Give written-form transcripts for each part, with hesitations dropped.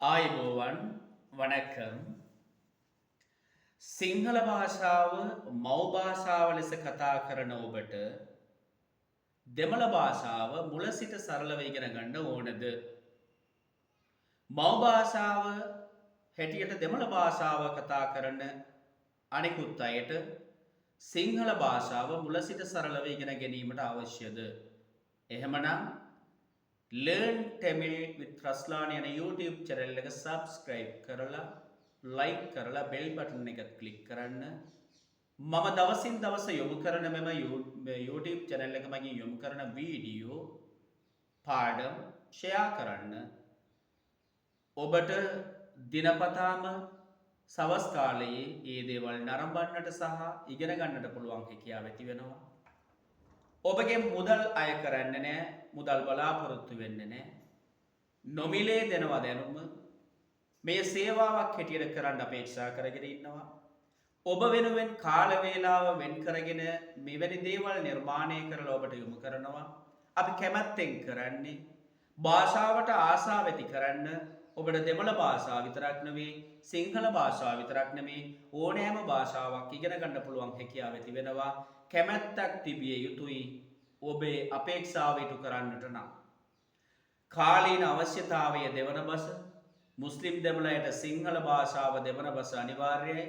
ආයුබෝවන් වණැක්කම් සිංහල භාෂාව මව් භාෂාව ලෙස කතා කරන ඔබට දෙමළ භාෂාව මුල සිට සරලව ඉගෙන ගන්න ඕනද? මව් භාෂාව හැටියට දෙමළ භාෂාව කතා කරන අනෙකුත් අයට සිංහල භාෂාව මුල සිට සරලව ඉගෙන ගැනීමට අවශ්‍යද? එහෙමනම් Learn Tamil with Raslani යන YouTube channel එක subscribe කරලා like කරලා bell button එක click කරන්න. මම දවසින් දවස යොමු කරන මෙම YouTube channel එක මගින් යොමු කරන වීඩියෝ පාඩම් share කරන්න. ඔබට දිනපතාම සවස් කාලයේ මේ දේවල් නරඹන්නට සහ ඉගෙන ගන්නට පුළුවන් හැකියාව ඇති වෙනවා. ඔබගේ මුදල් අය කරන්න නෑ, මුදල් බලාපොරොත්තු වෙන්න නෑ. නොමිලේ දෙනවා දැනුම මේ සේවාවක් හැටියට කරන්න අපේක්ෂා කරගෙන ඉන්නවා. ඔබ වෙනුවෙන් කාල වේලාව වෙන් කරගෙන මෙවැනි දේවල් නිර්මාණය කරලා ඔබට යොමු කරනවා. අපි කැමැත්තෙන් කරන්නේ භාෂාවට ආසාව ඇති කරන්න. ඔබට දෙමළ භාෂාව විතරක් නෙවෙයි, සිංහල භාෂාව විතරක් නෙවෙයි, ඕනෑම භාෂාවක් ඉගෙන ගන්න පුළුවන් හැකියාව ඇති වෙනවා. කැමැත්තක් තිබිය යුතුයි ඔබේ අපේක්ෂාව ඉටු කරන්නට නම්. කාලීන අවශ්‍යතාවය දෙවන බස, මුස්ලිම් දෙමළයට සිංහල භාෂාව දෙවන බස අනිවාර්යයි.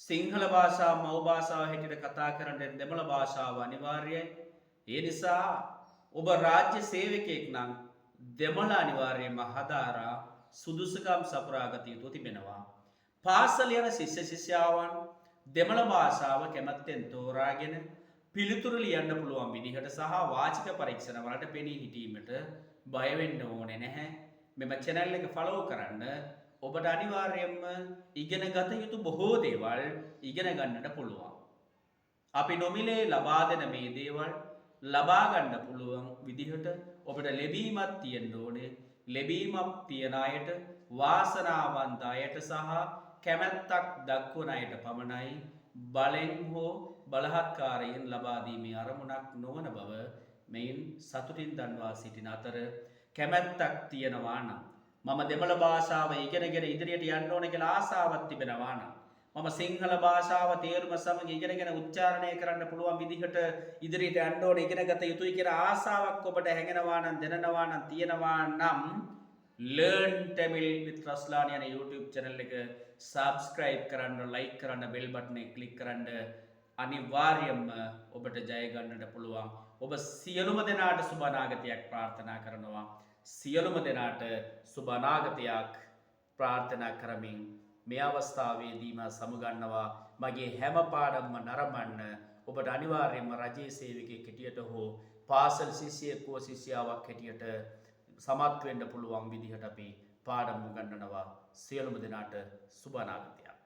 සිංහල භාෂාව මව් භාෂාව හැටියට කතා කරන දෙමළ භාෂාව අනිවාර්යයි. ඒ නිසා ඔබ රාජ්‍ය සේවකයෙක් නම් දෙමළ අනිවාර්යයෙන්ම හදාරා සුදුසුකම් සපුරා ගත යුතු තිබෙනවා. පාසල යන ශිෂ්‍ය ශිෂ්‍යාවන් දෙමළ භාෂාව කැමැත්තෙන් තෝරාගෙන පිළිතුරු ලියන්න පුළුවන් විදිහට සහ වාචික පරීක්ෂණ වලට පෙනී හිටීමට බය වෙන්න ඕනේ නැහැ. මෙම channel එක follow කරන්න. ඔබට අනිවාර්යයෙන්ම ඉගෙන ගත යුතු බොහෝ දේවල් ඉගෙන ගන්නට පුළුවන්. අපි නොමිලේ ලබා දෙන මේ දේවල් ලබා ගන්න පුළුවන් විදිහට ඔබට ලැබීමක් තියෙන්න ඕනේ. ලැබීමක් තියන අයට, වාසනාවන්ත අයට සහ කැමැත්තක් දක්වන අයට පමණයි බලෙන් හෝ බලහත්කාරයෙන් ලබා දීමේ අරමුණක් නොවන බව මෙයින් සතුටින් දන්වා සිටින අතර, කැමැත්තක් තියනවා නම් මම දෙමළ භාෂාව ඉගෙනගෙන ඉදිරියට යන්න ඕන කියලා ආසාවක් තිබෙනවා නම්, මම සිංහල භාෂාව තේරුම සමග ඉගෙනගෙන උච්චාරණය කරන්න පුළුවන් විදිහට ඉදිරියට යන්න ඕන, ඉගෙන ගත යුතුයි කියලා ආසාවක් ඔබට හැඟෙනවා නම්, දැනෙනවා නම්, තියෙනවා නම් Learn Tamil with Raslani යන YouTube channel එක subscribe කරන්න, like කරන්න, bell button එක click කරන්න. අනිවාර්යයෙන්ම ඔබට ජය ගන්නට පුළුවන්. ඔබ සියලුම දෙනාට සුබ අනාගතයක් ප්‍රාර්ථනා කරනවා. සියලුම දෙනාට සුබ අනාගතයක් ප්‍රාර්ථනා කරමින් මේ අවස්ථාවේදීම සමුගන්නවා. මගේ හැම පාඩම්ම නරඹන්න. ඔබට අනිවාර්යයෙන්ම රජයේ සේවකයෙක් හැටියට හෝ පාසල් ශිෂ්‍යයෙක් හෝ ශිෂ්‍යාවක් හැටියට සමත් වෙන්න පුළුවන් විදිහට අපි පාඩම් උගන්වනවා. සියලුම දෙනාට සුබ අනාගතයක්.